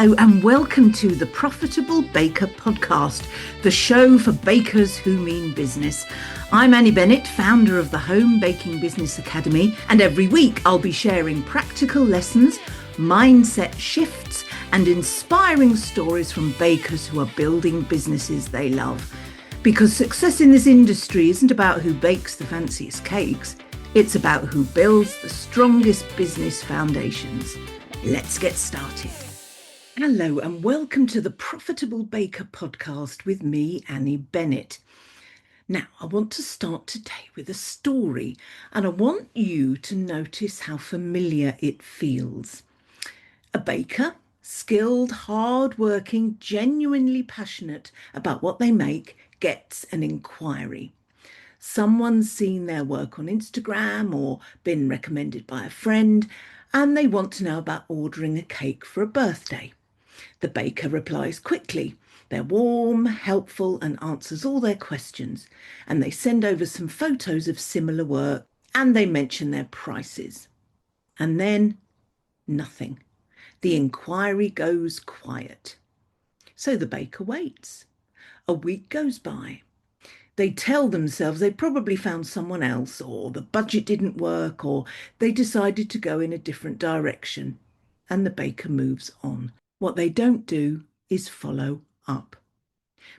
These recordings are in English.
Hello and welcome to the Profitable Baker podcast, the show for bakers who mean business. I'm Annie Bennett, founder of the Home Baking Business Academy, and every week I'll be sharing practical lessons, mindset shifts, and inspiring stories from bakers who are building businesses they love. Because success in this industry isn't about who bakes the fanciest cakes, it's about who builds the strongest business foundations. Let's get started. Hello and welcome to the Profitable Baker podcast with me, Annie Bennett. Now, I want to start today with a story, and I want you to notice how familiar it feels. A baker, skilled, hard-working, genuinely passionate about what they make, gets an inquiry. Someone's seen their work on Instagram or been recommended by a friend, and they want to know about ordering a cake for a birthday. The baker replies quickly. They're warm, helpful, and answers all their questions. And they send over some photos of similar work, and they mention their prices. And then nothing. The inquiry goes quiet. So the baker waits. A week goes by. They tell themselves they probably found someone else, or the budget didn't work, or they decided to go in a different direction. And the baker moves on. What they don't do is follow up,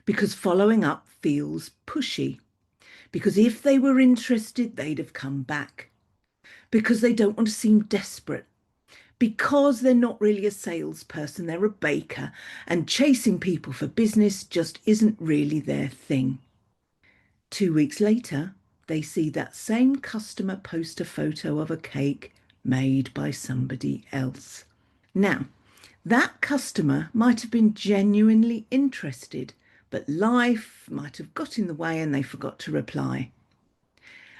because following up feels pushy, because if they were interested, they'd have come back, because they don't want to seem desperate, because they're not really a salesperson, they're a baker, and chasing people for business just isn't really their thing. 2 weeks later, they see that same customer post a photo of a cake made by somebody else. Now, that customer might have been genuinely interested, but life might have got in the way and they forgot to reply.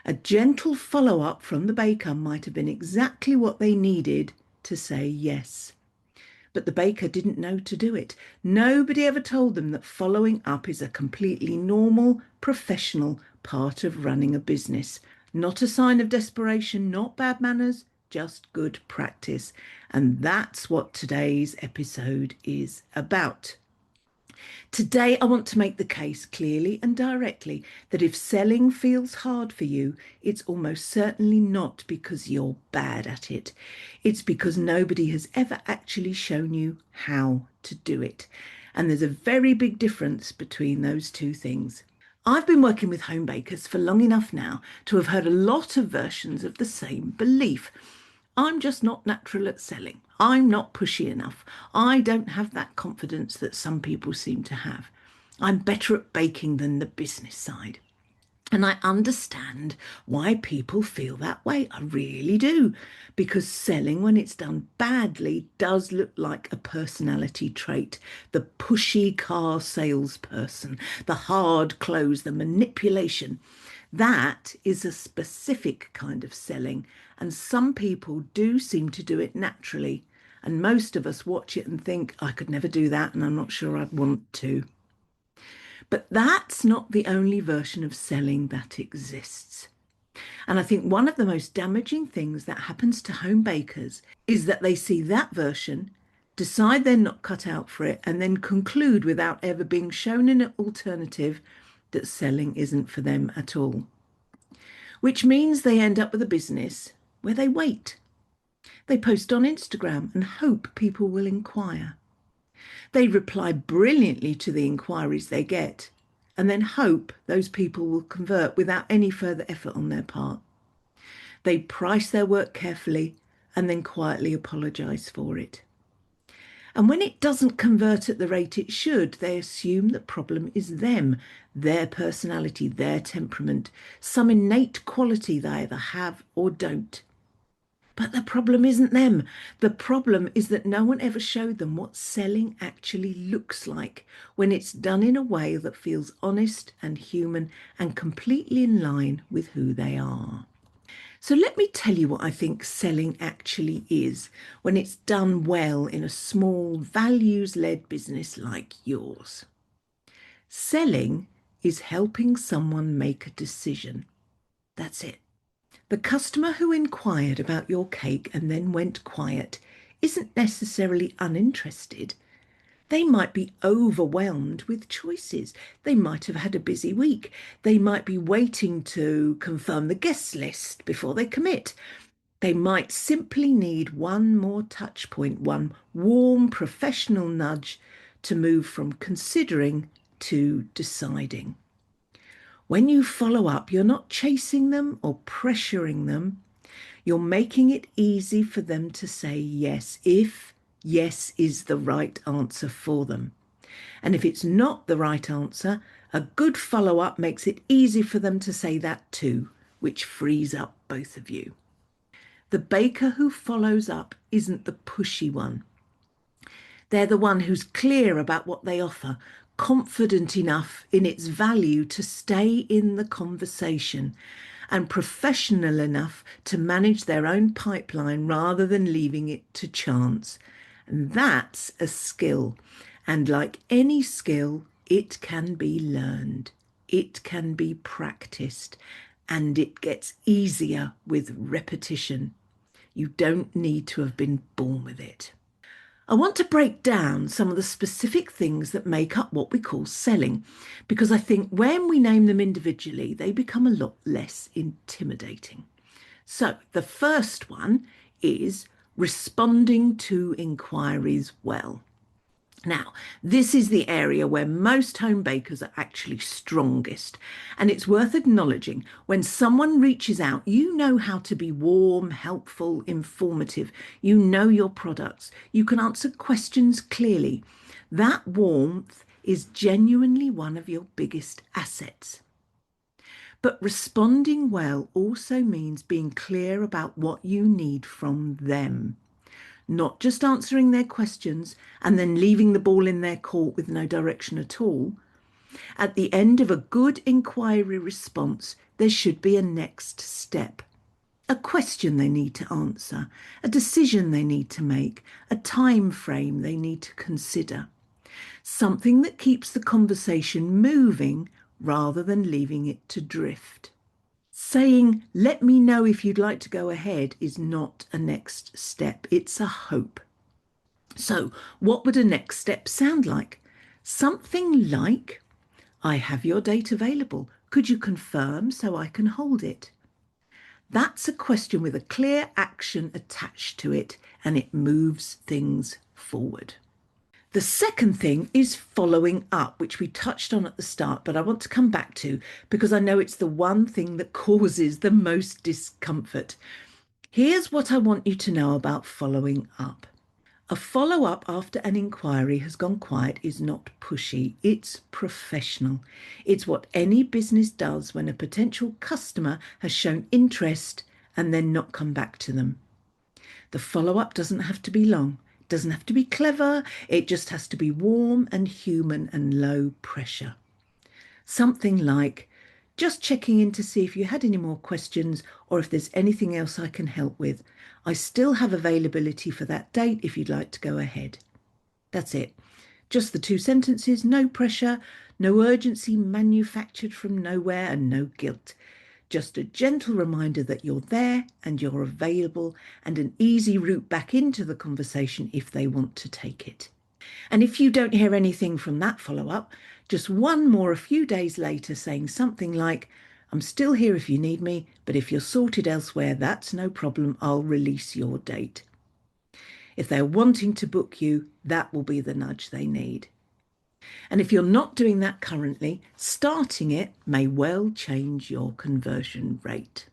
A gentle follow-up from the baker might have been exactly what they needed to say yes. But the baker didn't know to do it. Nobody ever told them that following up is a completely normal, professional part of running a business. Not a sign of desperation, not bad manners, just good practice. And that's what today's episode is about. Today, I want to make the case clearly and directly that if selling feels hard for you, it's almost certainly not because you're bad at it. It's because nobody has ever actually shown you how to do it. And there's a very big difference between those two things. I've been working with home bakers for long enough now to have heard a lot of versions of the same belief. I'm just not natural at selling. I'm not pushy enough. I don't have that confidence that some people seem to have. I'm better at baking than the business side. And I understand why people feel that way. I really do. Because selling, when it's done badly, does look like a personality trait. The pushy car salesperson, the hard close, the manipulation. That is a specific kind of selling. And some people do seem to do it naturally. And most of us watch it and think, I could never do that, and I'm not sure I'd want to. But that's not the only version of selling that exists. And I think one of the most damaging things that happens to home bakers is that they see that version, decide they're not cut out for it, and then conclude without ever being shown an alternative that selling isn't for them at all. Which means they end up with a business where they wait. They post on Instagram and hope people will inquire. They reply brilliantly to the inquiries they get and then hope those people will convert without any further effort on their part. They price their work carefully and then quietly apologise for it. And when it doesn't convert at the rate it should, they assume the problem is them, their personality, their temperament, some innate quality they either have or don't. But the problem isn't them. The problem is that no one ever showed them what selling actually looks like when it's done in a way that feels honest and human and completely in line with who they are. So let me tell you what I think selling actually is when it's done well in a small, values-led business like yours. Selling is helping someone make a decision. That's it. The customer who inquired about your cake and then went quiet isn't necessarily uninterested. They might be overwhelmed with choices. They might have had a busy week. They might be waiting to confirm the guest list before they commit. They might simply need one more touch point, one warm professional nudge to move from considering to deciding. When you follow up, you're not chasing them or pressuring them. You're making it easy for them to say yes, if yes is the right answer for them. And if it's not the right answer, a good follow-up makes it easy for them to say that too, which frees up both of you. The baker who follows up isn't the pushy one. They're the one who's clear about what they offer, confident enough in its value to stay in the conversation, and professional enough to manage their own pipeline rather than leaving it to chance. And that's a skill. And like any skill, it can be learned, it can be practiced, and it gets easier with repetition. You don't need to have been born with it. I want to break down some of the specific things that make up what we call selling, because I think when we name them individually, they become a lot less intimidating. So the first one is responding to inquiries well. Now, this is the area where most home bakers are actually strongest, and it's worth acknowledging when someone reaches out, you know how to be warm, helpful, informative. You know your products. You can answer questions clearly. That warmth is genuinely one of your biggest assets. But responding well also means being clear about what you need from them. Not just answering their questions and then leaving the ball in their court with no direction at all. At the end of a good inquiry response, there should be a next step. A question they need to answer, a decision they need to make, a time frame they need to consider. Something that keeps the conversation moving rather than leaving it to drift. Saying, let me know if you'd like to go ahead is not a next step, it's a hope. So, what would a next step sound like? Something like, I have your date available. Could you confirm so I can hold it? That's a question with a clear action attached to it, and it moves things forward. The second thing is following up, which we touched on at the start, but I want to come back to because I know it's the one thing that causes the most discomfort. Here's what I want you to know about following up. A follow-up after an inquiry has gone quiet is not pushy, it's professional. It's what any business does when a potential customer has shown interest and then not come back to them. The follow-up doesn't have to be long. Doesn't have to be clever, it just has to be warm and human and low pressure. Something like, just checking in to see if you had any more questions or if there's anything else I can help with. I still have availability for that date if you'd like to go ahead. That's it. Just the two sentences, no pressure, no urgency manufactured from nowhere and no guilt. Just a gentle reminder that you're there and you're available and an easy route back into the conversation if they want to take it. And if you don't hear anything from that follow-up, just one more a few days later saying something like, I'm still here if you need me, but if you're sorted elsewhere, that's no problem. I'll release your date. If they're wanting to book you, that will be the nudge they need. And if you're not doing that currently, starting it may well change your conversion rate.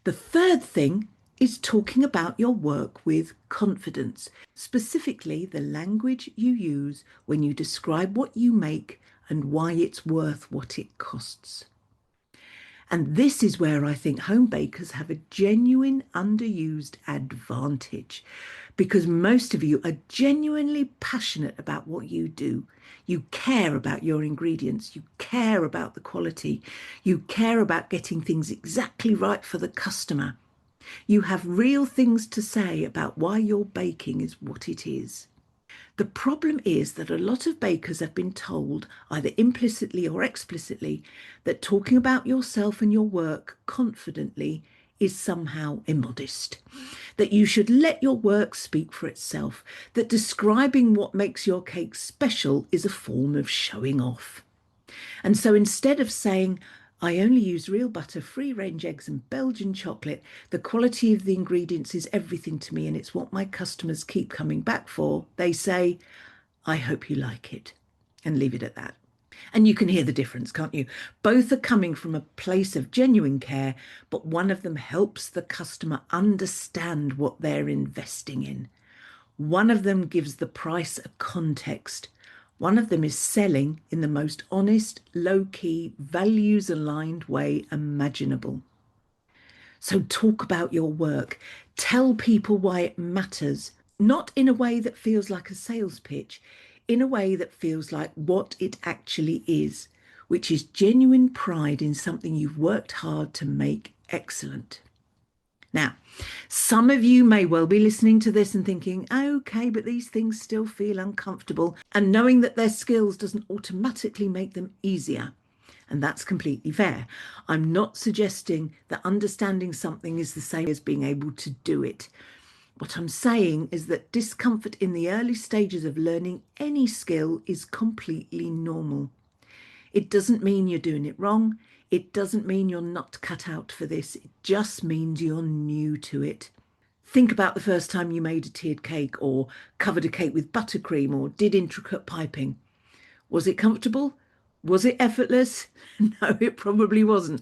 The third thing is talking about your work with confidence, specifically the language you use when you describe what you make and why it's worth what it costs. And this is where I think home bakers have a genuine underused advantage, because most of you are genuinely passionate about what you do. You care about your ingredients, you care about the quality, you care about getting things exactly right for the customer. You have real things to say about why your baking is what it is. The problem is that a lot of bakers have been told, either implicitly or explicitly, that talking about yourself and your work confidently is somehow immodest, that you should let your work speak for itself, that describing what makes your cake special is a form of showing off. And so instead of saying, I only use real butter, free range eggs, and Belgian chocolate, the quality of the ingredients is everything to me and it's what my customers keep coming back for, they say, I hope you like it, and leave it at that. And you can hear the difference, can't you? Both are coming from a place of genuine care, but one of them helps the customer understand what they're investing in. One of them gives the price a context. One of them is selling in the most honest, low-key, values-aligned way imaginable. So talk about your work. Tell people why it matters, not in a way that feels like a sales pitch, in a way that feels like what it actually is, which is genuine pride in something you've worked hard to make excellent. Now, some of you may well be listening to this and thinking, okay, but these things still feel uncomfortable. And knowing that their skills doesn't automatically make them easier. And that's completely fair. I'm not suggesting that understanding something is the same as being able to do it. What I'm saying is that discomfort in the early stages of learning any skill is completely normal. It doesn't mean you're doing it wrong. It doesn't mean you're not cut out for this. It just means you're new to it. Think about the first time you made a tiered cake or covered a cake with buttercream or did intricate piping. Was it comfortable? Was it effortless? No, it probably wasn't.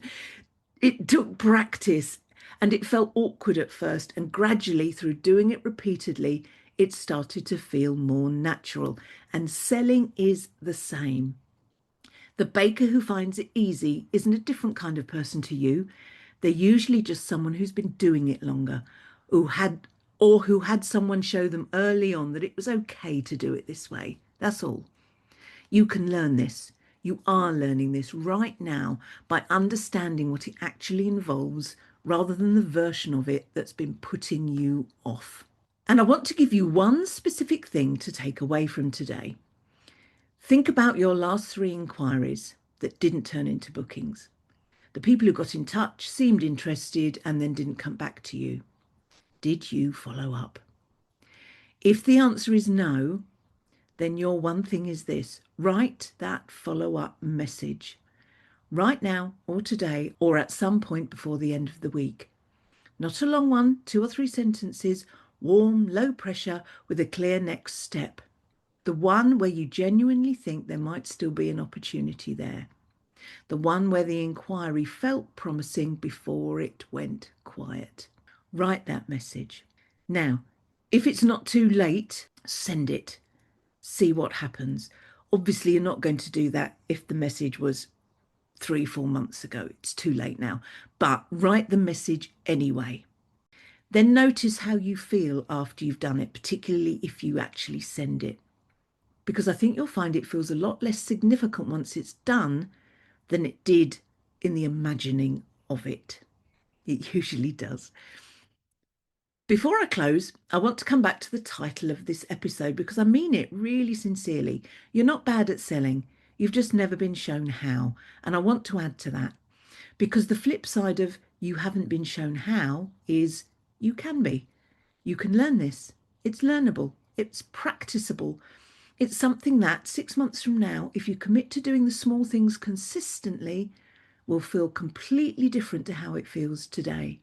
It took practice and it felt awkward at first, and gradually, through doing it repeatedly, it started to feel more natural. And selling is the same. The baker who finds it easy isn't a different kind of person to you. They're usually just someone who's been doing it longer, who had someone show them early on that it was okay to do it this way. That's all. You can learn this. You are learning this right now by understanding what it actually involves rather than the version of it that's been putting you off. And I want to give you one specific thing to take away from today. Think about your last 3 inquiries that didn't turn into bookings. The people who got in touch seemed interested and then didn't come back to you. Did you follow up? If the answer is no, then your one thing is this: write that follow-up message right now or today or at some point before the end of the week. Not a long one, 2 or 3 sentences, warm, low pressure with a clear next step. The one where you genuinely think there might still be an opportunity there. The one where the inquiry felt promising before it went quiet. Write that message. Now, if it's not too late, send it. See what happens. Obviously, you're not going to do that if the message was 3-4 months ago. It's too late now. But write the message anyway. Then notice how you feel after you've done it, particularly if you actually send it. Because I think you'll find it feels a lot less significant once it's done than it did in the imagining of it. It usually does. Before I close, I want to come back to the title of this episode because I mean it really sincerely. You're not bad at selling. You've just never been shown how. And I want to add to that because the flip side of you haven't been shown how is you can be. You can learn this. It's learnable. It's practicable. It's something that 6 months from now, if you commit to doing the small things consistently, will feel completely different to how it feels today.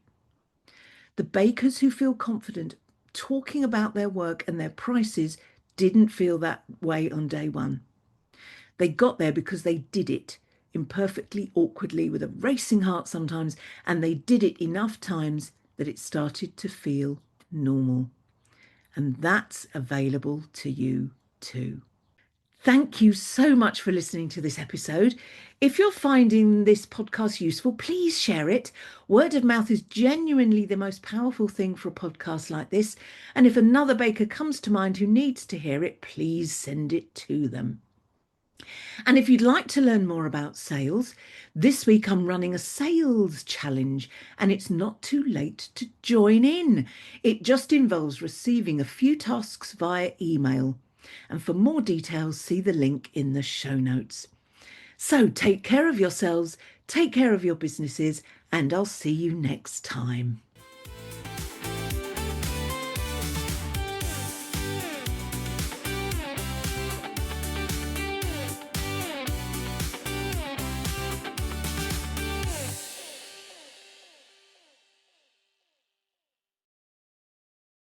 The bakers who feel confident talking about their work and their prices didn't feel that way on day one. They got there because they did it imperfectly, awkwardly, with a racing heart sometimes, and they did it enough times that it started to feel normal. And that's available to you too. Thank you so much for listening to this episode. If you're finding this podcast useful, please share it. Word of mouth is genuinely the most powerful thing for a podcast like this. And if another baker comes to mind who needs to hear it, please send it to them. And if you'd like to learn more about sales, this week I'm running a sales challenge and it's not too late to join in. It just involves receiving a few tasks via email. And for more details, see the link in the show notes. So take care of yourselves, take care of your businesses, and I'll see you next time.